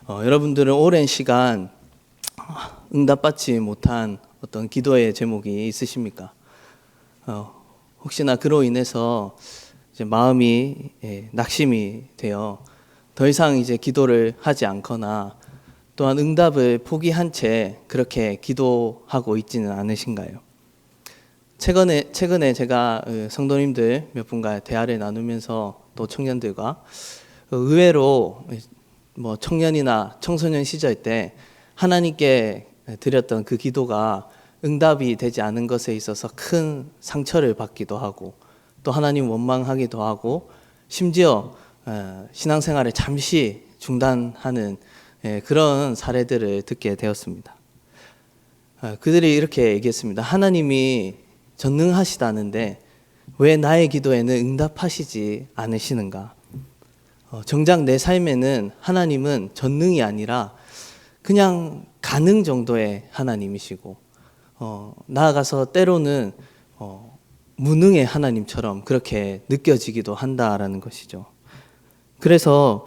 여러분들은 오랜 시간 응답받지 못한 어떤 기도의 제목이 있으십니까? 혹시나 그로 인해서 이제 마음이 낙심이 되어 더 이상 이제 기도를 하지 않거나 또한 응답을 포기한 채 그렇게 기도하고 있지는 않으신가요? 최근에 제가 성도님들 몇 분과 대화를 나누면서 또 청년들과 의외로 청년이나 청소년 시절 때 하나님께 드렸던 그 기도가 응답이 되지 않은 것에 있어서 큰 상처를 받기도 하고 또 하나님 원망하기도 하고 심지어 신앙생활을 잠시 중단하는 그런 사례들을 듣게 되었습니다. 그들이 이렇게 얘기했습니다. 하나님이 전능하시다는데 왜 나의 기도에는 응답하시지 않으시는가? 정작 내 삶에는 하나님은 전능이 아니라 그냥 가능 정도의 하나님이시고 나아가서 때로는 무능의 하나님처럼 그렇게 느껴지기도 한다라는 것이죠. 그래서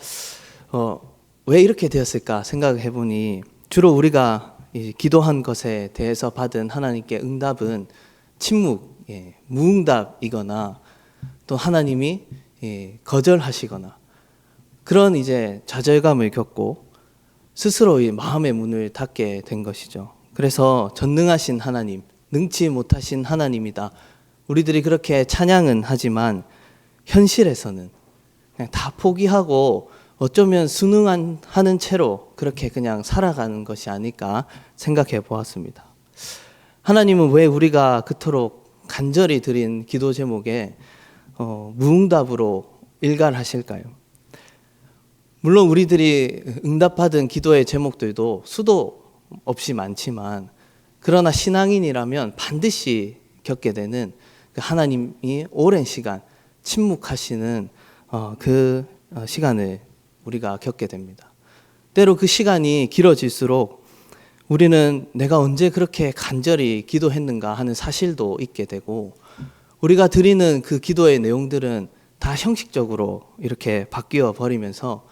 왜 이렇게 되었을까 생각해 보니 주로 우리가 기도한 것에 대해서 받은 하나님께 응답은 침묵, 무응답이거나 또 하나님이 거절하시거나 그런 이제 좌절감을 겪고 스스로 이 마음의 문을 닫게 된 것이죠. 그래서 전능하신 하나님, 능치 못하신 하나님이다. 우리들이 그렇게 찬양은 하지만 현실에서는 그냥 다 포기하고 어쩌면 순응하는 채로 그렇게 그냥 살아가는 것이 아닐까 생각해 보았습니다. 하나님은 왜 우리가 그토록 간절히 드린 기도 제목에 무응답으로 일갈하실까요? 물론 우리들이 응답받은 기도의 제목들도 수도 없이 많지만 그러나 신앙인이라면 반드시 겪게 되는 하나님이 오랜 시간 침묵하시는 그 시간을 우리가 겪게 됩니다. 때로 그 시간이 길어질수록 우리는 내가 언제 그렇게 간절히 기도했는가 하는 사실도 있게 되고 우리가 드리는 그 기도의 내용들은 다 형식적으로 이렇게 바뀌어 버리면서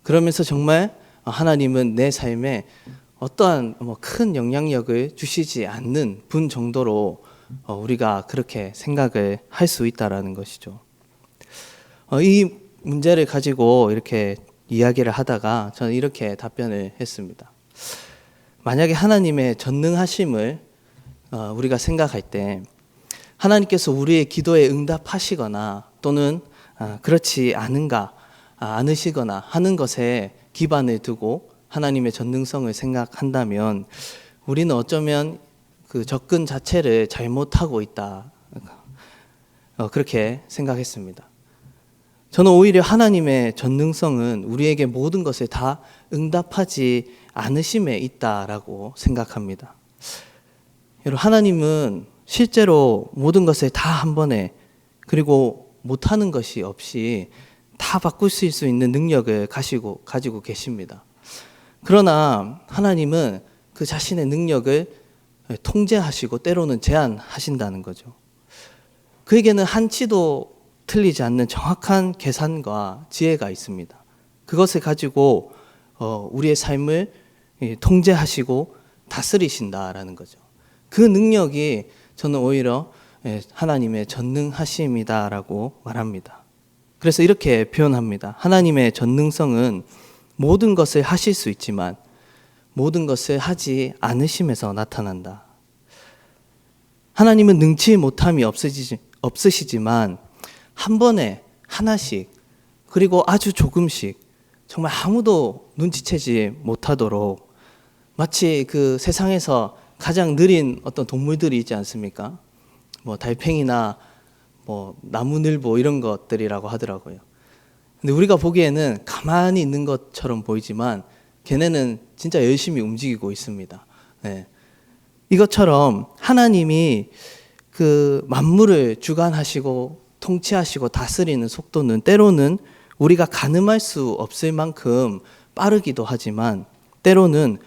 그러면서 정말 하나님은 내 삶에 어떠한 큰 영향력을 주시지 않는 분 정도로 우리가 그렇게 생각을 할 수 있다라는 것이죠. 이 문제를 가지고 이렇게 이야기를 하다가 저는 이렇게 답변을 했습니다. 만약에 하나님의 전능하심을 우리가 생각할 때 하나님께서 우리의 기도에 응답하시거나 또는 그렇지 않으시거나 하는 것에 기반을 두고 하나님의 전능성을 생각한다면 우리는 어쩌면 그 접근 자체를 잘못하고 있다. 그렇게 생각했습니다. 저는 오히려 하나님의 전능성은 우리에게 모든 것을 다 응답하지 않으심에 있다라고 생각합니다. 여러분, 하나님은 실제로 모든 것을 다 한 번에 그리고 못하는 것이 없이 다 바꿀 수 있는 능력을 가지고 계십니다. 그러나 하나님은 그 자신의 능력을 통제하시고 때로는 제한하신다는 거죠. 그에게는 한치도 틀리지 않는 정확한 계산과 지혜가 있습니다. 그것을 가지고 우리의 삶을 통제하시고 다스리신다라는 거죠. 그 능력이 저는 오히려 하나님의 전능하심이다라고 말합니다. 그래서 이렇게 표현합니다. 하나님의 전능성은 모든 것을 하실 수 있지만 모든 것을 하지 않으심에서 나타난다. 하나님은 능치 못함이 없으시지만 한 번에 하나씩 그리고 아주 조금씩 정말 아무도 눈치채지 못하도록 마치 그 세상에서 가장 느린 어떤 동물들이 있지 않습니까? 달팽이나 나무늘보 이런 것들이라고 하더라고요. 근데 우리가 보기에는 가만히 있는 것처럼 보이지만 걔네는 진짜 열심히 움직이고 있습니다. 네. 이것처럼 하나님이 그 만물을 주관하시고 통치하시고 다스리는 속도는 때로는 우리가 가늠할 수 없을 만큼 빠르기도 하지만 때로는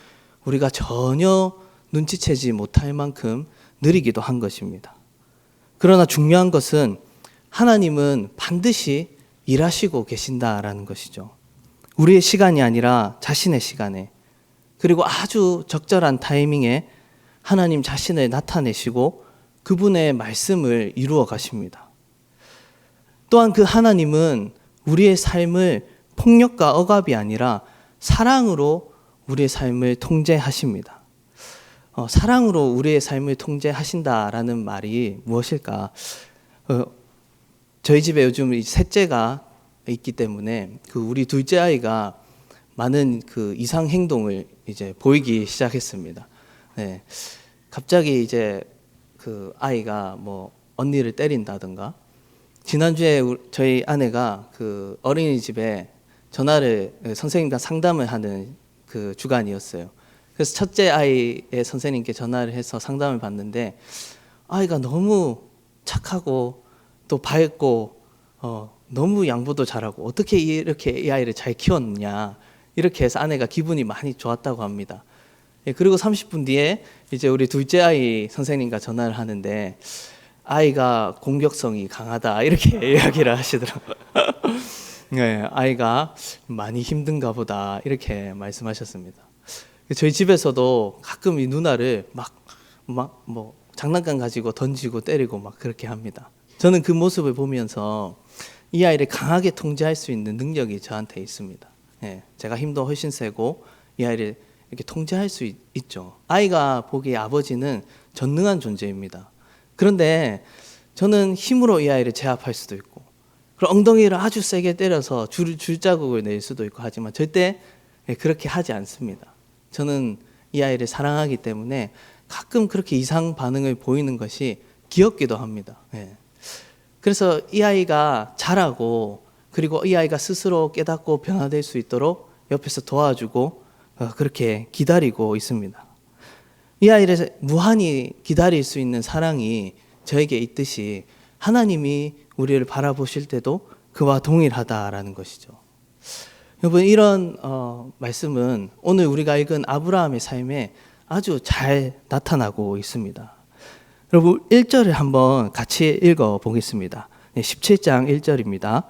우리가 전혀 눈치채지 못할 만큼 느리기도 한 것입니다. 그러나 중요한 것은 하나님은 반드시 일하시고 계신다라는 것이죠. 우리의 시간이 아니라 자신의 시간에, 그리고 아주 적절한 타이밍에 하나님 자신을 나타내시고 그분의 말씀을 이루어 가십니다. 또한 그 하나님은 우리의 삶을 폭력과 억압이 아니라 사랑으로 우리의 삶을 통제하십니다. 사랑으로 우리의 삶을 통제하신다라는 말이 무엇일까? 저희 집에 요즘 셋째가 있기 때문에 우리 둘째 아이가 많은 이상 행동을 이제 보이기 시작했습니다. 네. 갑자기 이제 아이가 뭐 언니를 때린다든가, 지난주에 저희 아내가 어린이집에 전화를 선생님과 상담을 하는 주간이었어요. 그래서 첫째 아이의 선생님께 전화를 해서 상담을 받는데, 아이가 너무 착하고 또 밝고 너무 양보도 잘하고 어떻게 이렇게 이 아이를 잘 키웠냐, 이렇게 해서 아내가 기분이 많이 좋았다고 합니다. 그리고 30분 뒤에 이제 우리 둘째 아이 선생님과 전화를 하는데, 아이가 공격성이 강하다, 이렇게 이야기를 하시더라고요. 네, 아이가 많이 힘든가 보다, 이렇게 말씀하셨습니다. 저희 집에서도 가끔 이 누나를 뭐 장난감 가지고 던지고 때리고 막 그렇게 합니다. 저는 그 모습을 보면서 이 아이를 강하게 통제할 수 있는 능력이 저한테 있습니다. 예, 제가 힘도 훨씬 세고 이 아이를 이렇게 통제할 수 있죠. 아이가 보기에 아버지는 전능한 존재입니다. 그런데 저는 힘으로 이 아이를 제압할 수도 있고, 그리고 엉덩이를 아주 세게 때려서 줄자국을 낼 수도 있고 하지만 절대 그렇게 하지 않습니다. 저는 이 아이를 사랑하기 때문에 가끔 그렇게 이상 반응을 보이는 것이 귀엽기도 합니다. 예. 그래서 이 아이가 자라고, 그리고 이 아이가 스스로 깨닫고 변화될 수 있도록 옆에서 도와주고 그렇게 기다리고 있습니다. 이 아이를 무한히 기다릴 수 있는 사랑이 저에게 있듯이 하나님이 우리를 바라보실 때도 그와 동일하다라는 것이죠. 여러분, 이런 말씀은 오늘 우리가 읽은 아브라함의 삶에 아주 잘 나타나고 있습니다. 여러분, 1절을 한번 같이 읽어보겠습니다. 17장 1절입니다.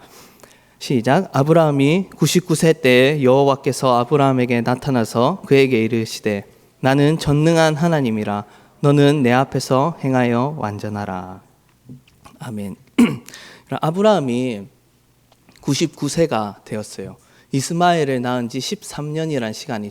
시작. 아브라함이 99세 때 여호와께서 아브라함에게 나타나서 그에게 이르시되 나는 전능한 하나님이라 너는 내 앞에서 행하여 완전하라. 아멘. 아브라함이 99세가 되었어요. 이스마엘을 낳은 지 13년이라는 시간이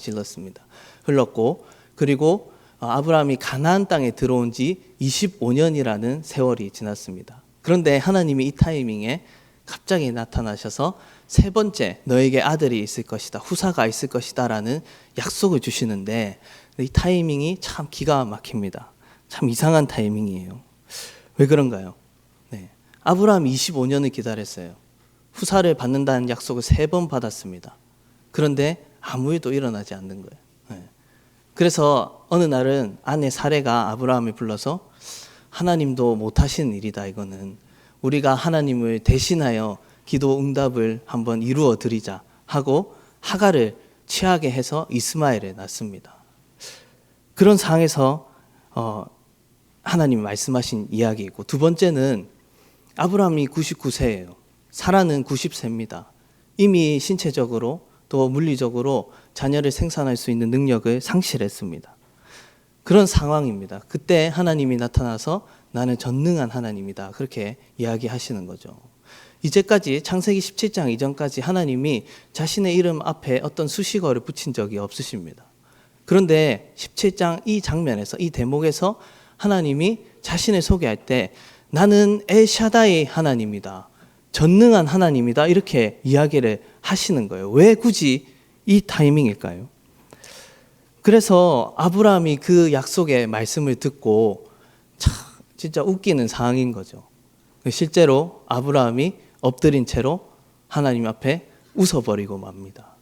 흘렀고, 그리고 아브라함이 가나안 땅에 들어온 지 25년이라는 세월이 지났습니다. 그런데 하나님이 이 타이밍에 갑자기 나타나셔서 세 번째, 너에게 아들이 있을 것이다, 후사가 있을 것이다 라는 약속을 주시는데, 이 타이밍이 참 기가 막힙니다. 참 이상한 타이밍이에요. 왜 그런가요? 네. 아브라함이 25년을 기다렸어요. 후사를 받는다는 약속을 3번 받았습니다. 그런데 아무 일도 일어나지 않는 거예요. 네. 그래서 어느 날은 아내 사레가 아브라함을 불러서 하나님도 못하시는 일이다, 이거는. 우리가 하나님을 대신하여 기도 응답을 한번 이루어 드리자 하고 하가를 취하게 해서 이스마엘을 낳습니다. 그런 상황에서 하나님이 말씀하신 이야기이고, 두 번째는 아브라함이 99세예요. 사라는 90세입니다. 이미 신체적으로 또 물리적으로 자녀를 생산할 수 있는 능력을 상실했습니다. 그런 상황입니다. 그때 하나님이 나타나서 나는 전능한 하나님이다, 그렇게 이야기하시는 거죠. 이제까지 창세기 17장 이전까지 하나님이 자신의 이름 앞에 어떤 수식어를 붙인 적이 없으십니다. 그런데 17장 이 장면에서, 이 대목에서 하나님이 자신을 소개할 때 나는 엘샤다이 하나님이다, 전능한 하나님이다, 이렇게 이야기를 하시는 거예요. 왜 굳이 이 타이밍일까요? 그래서 아브라함이 그 약속의 말씀을 듣고 참 진짜 웃기는 상황인 거죠. 실제로 아브라함이 ett드린 채로 하나님 앞에 웃어버리고 맙니다.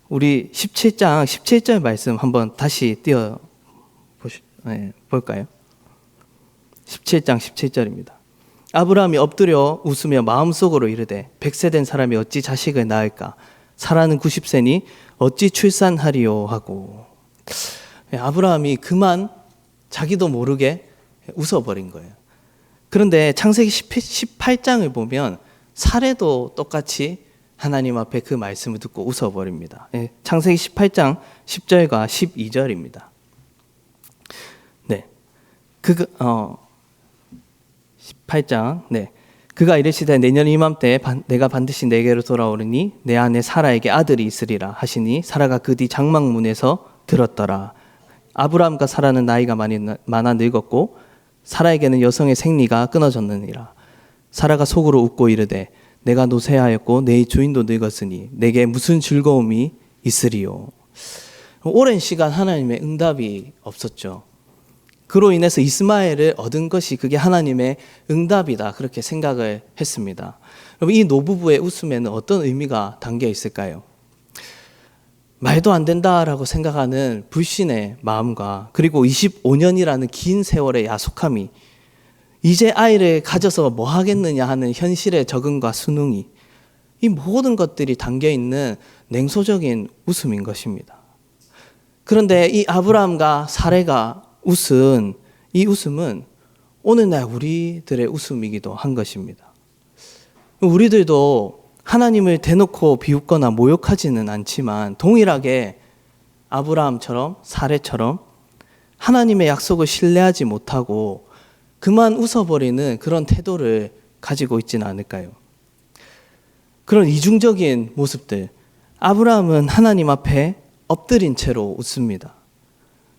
우리 17장 17절 말씀 한번 다시 볼까요? 17장 17절입니다. 아브라함이 엎드려 웃으며 마음속으로 이르되 100세 된 사람이 어찌 자식을 낳을까? 사라는 90세니 어찌 출산하리요 하고. 아브라함이 그만 자기도 모르게 웃어버린 거예요. 그런데 창세기 18장을 보면 사례도 똑같이 하나님 앞에 그 말씀을 듣고 웃어버립니다. 창세기 18장 10절과 12절입니다. 네, 18장 그가 이르시되 내년 이맘때 내가 반드시 내게로 돌아오리니 내 안에 사라에게 아들이 있으리라 하시니 사라가 그 뒤 장막문에서 들었더라. 아브라함과 사라는 나이가 많아 늙었고 사라에게는 여성의 생리가 끊어졌느니라. 사라가 속으로 웃고 이르되 내가 노쇠하였고 내 주인도 늙었으니 내게 무슨 즐거움이 있으리요. 오랜 시간 하나님의 응답이 없었죠. 그로 인해서 이스마엘을 얻은 것이 그게 하나님의 응답이다, 그렇게 생각을 했습니다. 여러분, 이 노부부의 웃음에는 어떤 의미가 담겨 있을까요? 말도 안 된다라고 생각하는 불신의 마음과 그리고 25년이라는 긴 세월의 야속함이, 이제 아이를 가져서 뭐 하겠느냐 하는 현실의 적응과 순응이, 이 모든 것들이 담겨 있는 냉소적인 웃음인 것입니다. 그런데 이 아브라함과 사레가 웃은 이 웃음은 오늘날 우리들의 웃음이기도 한 것입니다. 우리들도 하나님을 대놓고 비웃거나 모욕하지는 않지만 동일하게 아브라함처럼 사레처럼 하나님의 약속을 신뢰하지 못하고 그만 웃어버리는 그런 태도를 가지고 있지는 않을까요? 그런 이중적인 모습들, 아브라함은 하나님 앞에 엎드린 채로 웃습니다.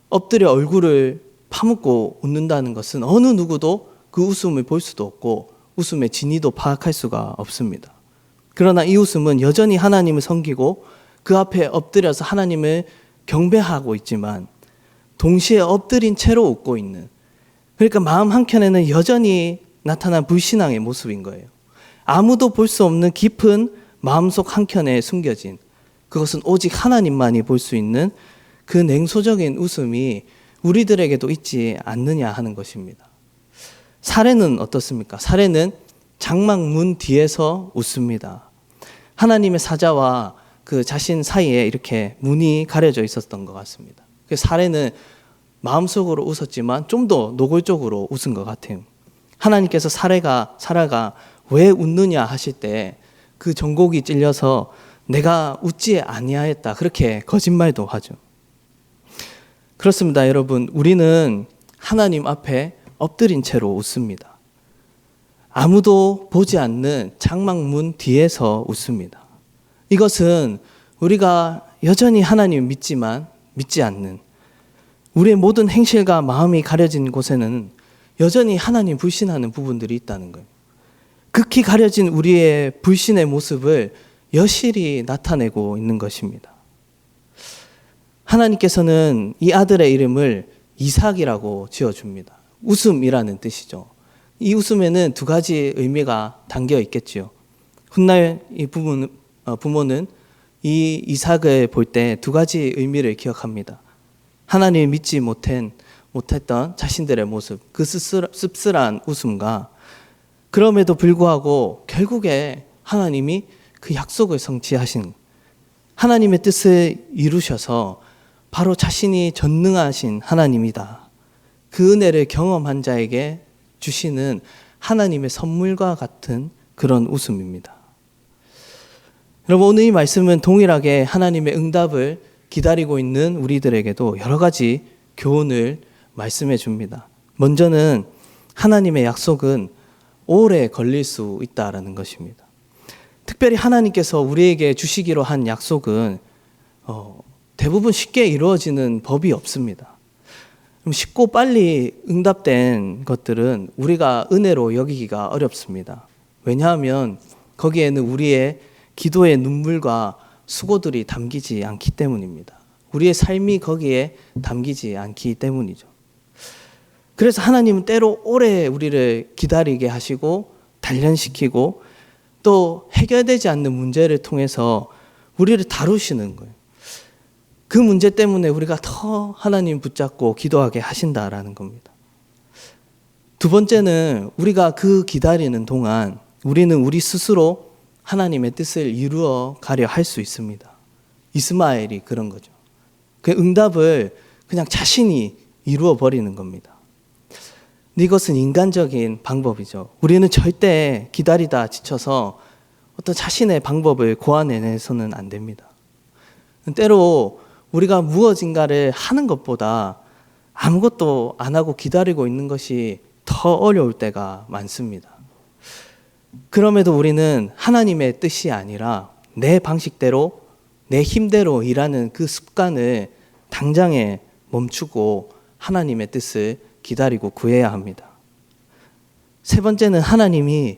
엎드려 얼굴을 파묻고 웃는다는 것은 어느 누구도 그 웃음을 볼 수도 없고 웃음의 진위도 파악할 수가 없습니다. 그러나 이 웃음은 여전히 하나님을 섬기고 그 앞에 엎드려서 하나님을 경배하고 있지만 동시에 엎드린 채로 웃고 있는, 그러니까 마음 한켠에는 여전히 나타난 불신앙의 모습인 거예요. 아무도 볼 수 없는 깊은 마음속 한켠에 숨겨진, 그것은 오직 하나님만이 볼 수 있는 그 냉소적인 웃음이 우리들에게도 있지 않느냐 하는 것입니다. 사레는 어떻습니까? 사레는 장막문 뒤에서 웃습니다. 하나님의 사자와 그 자신 사이에 이렇게 문이 가려져 있었던 것 같습니다. 그래서 사레는 마음속으로 웃었지만 좀 더 노골적으로 웃은 것 같아요. 하나님께서 사라가 왜 웃느냐 하실 때 그 정곡이 찔려서 내가 웃지 아니하였다, 그렇게 거짓말도 하죠. 그렇습니다, 여러분. 우리는 하나님 앞에 엎드린 채로 웃습니다. 아무도 보지 않는 장막문 뒤에서 웃습니다. 이것은 우리가 여전히 하나님을 믿지만 믿지 않는, 우리의 모든 행실과 마음이 가려진 곳에는 여전히 하나님 불신하는 부분들이 있다는 거예요. 극히 가려진 우리의 불신의 모습을 여실히 나타내고 있는 것입니다. 하나님께서는 이 아들의 이름을 이삭이라고 지어줍니다. 웃음이라는 뜻이죠. 이 웃음에는 두 가지 의미가 담겨 있겠지요. 훗날 이 부모는 이 이삭을 볼 때 두 가지 의미를 기억합니다. 하나님을 믿지 못했던 자신들의 모습, 그 씁쓸한 웃음과 그럼에도 불구하고 결국에 하나님이 그 약속을 성취하신, 하나님의 뜻을 이루셔서 바로 자신이 전능하신 하나님이다, 그 은혜를 경험한 자에게 주시는 하나님의 선물과 같은 그런 웃음입니다. 여러분, 오늘 이 말씀은 동일하게 하나님의 응답을 기다리고 있는 우리들에게도 여러 가지 교훈을 말씀해 줍니다. 먼저는 하나님의 약속은 오래 걸릴 수 있다라는 것입니다. 특별히 하나님께서 우리에게 주시기로 한 약속은 대부분 쉽게 이루어지는 법이 없습니다. 쉽고 빨리 응답된 것들은 우리가 은혜로 여기기가 어렵습니다. 왜냐하면 거기에는 우리의 기도의 눈물과 수고들이 담기지 않기 때문입니다. 우리의 삶이 거기에 담기지 않기 때문이죠. 그래서 하나님은 때로 오래 우리를 기다리게 하시고 단련시키고 또 해결되지 않는 문제를 통해서 우리를 다루시는 거예요. 그 문제 때문에 우리가 더 하나님 붙잡고 기도하게 하신다라는 겁니다. 두 번째는 우리가 그 기다리는 동안 우리는 우리 스스로 하나님의 뜻을 이루어 가려 할 수 있습니다. 이스마엘이 그런 거죠. 그 응답을 그냥 자신이 이루어 버리는 겁니다. 이것은 인간적인 방법이죠. 우리는 절대 기다리다 지쳐서 어떤 자신의 방법을 고안해내서는 안 됩니다. 때로 우리가 무엇인가를 하는 것보다 아무것도 안 하고 기다리고 있는 것이 더 어려울 때가 많습니다. 그럼에도 우리는 하나님의 뜻이 아니라 내 방식대로, 내 힘대로 일하는 그 습관을 당장에 멈추고 하나님의 뜻을 기다리고 구해야 합니다. 세 번째는 하나님이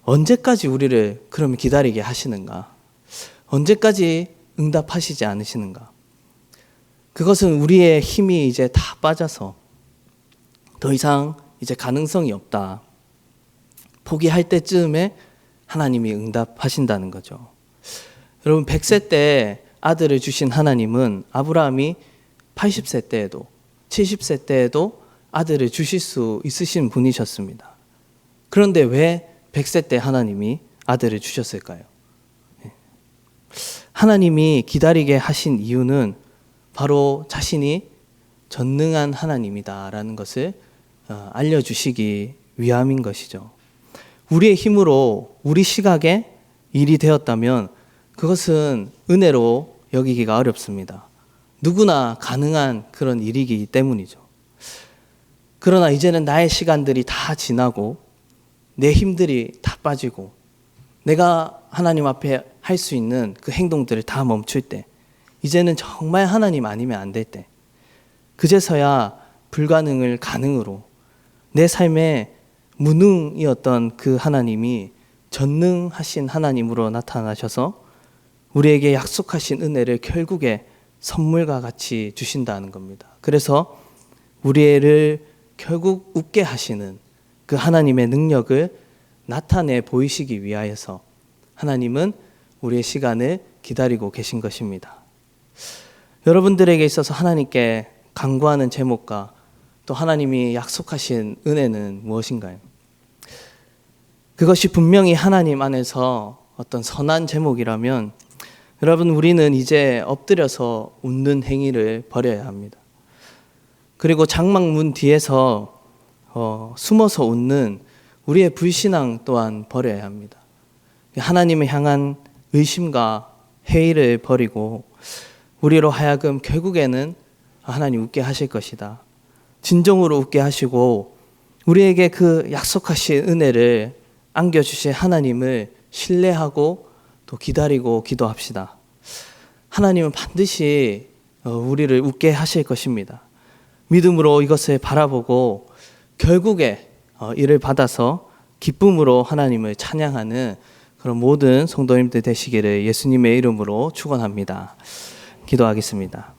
언제까지 우리를 그러면 기다리게 하시는가? 언제까지 응답하시지 않으시는가? 그것은 우리의 힘이 이제 다 빠져서 더 이상 이제 가능성이 없다. 포기할 때쯤에 하나님이 응답하신다는 거죠. 여러분 100세 때 아들을 주신 하나님은 아브라함이 80세 때에도 70세 때에도 아들을 주실 수 있으신 분이셨습니다. 그런데 왜 100세 때 하나님이 아들을 주셨을까요? 하나님이 기다리게 하신 이유는 바로 자신이 전능한 하나님이다라는 것을 알려주시기 위함인 것이죠. 우리의 힘으로 우리 시각에 일이 되었다면 그것은 은혜로 여기기가 어렵습니다. 누구나 가능한 그런 일이기 때문이죠. 그러나 이제는 나의 시간들이 다 지나고 내 힘들이 다 빠지고 내가 하나님 앞에 할 수 있는 그 행동들을 다 멈출 때, 이제는 정말 하나님 아니면 안 될 때, 그제서야 불가능을 가능으로 내 삶에 무능이었던 그 하나님이 전능하신 하나님으로 나타나셔서 우리에게 약속하신 은혜를 결국에 선물과 같이 주신다는 겁니다. 그래서 우리를 결국 웃게 하시는 그 하나님의 능력을 나타내 보이시기 위하여서 하나님은 우리의 시간을 기다리고 계신 것입니다. 여러분들에게 있어서 하나님께 간구하는 제목과 또 하나님이 약속하신 은혜는 무엇인가요? 그것이 분명히 하나님 안에서 어떤 선한 제목이라면 여러분, 우리는 이제 엎드려서 웃는 행위를 버려야 합니다. 그리고 장막문 뒤에서 숨어서 웃는 우리의 불신앙 또한 버려야 합니다. 하나님을 향한 의심과 회의를 버리고 우리로 하여금 결국에는 하나님 웃게 하실 것이다, 진정으로 웃게 하시고 우리에게 그 약속하신 은혜를 안겨주실 하나님을 신뢰하고 또 기다리고 기도합시다. 하나님은 반드시 우리를 웃게 하실 것입니다. 믿음으로 이것을 바라보고 결국에 이를 받아서 기쁨으로 하나님을 찬양하는 그런 모든 성도님들 되시기를 예수님의 이름으로 축원합니다. 기도하겠습니다.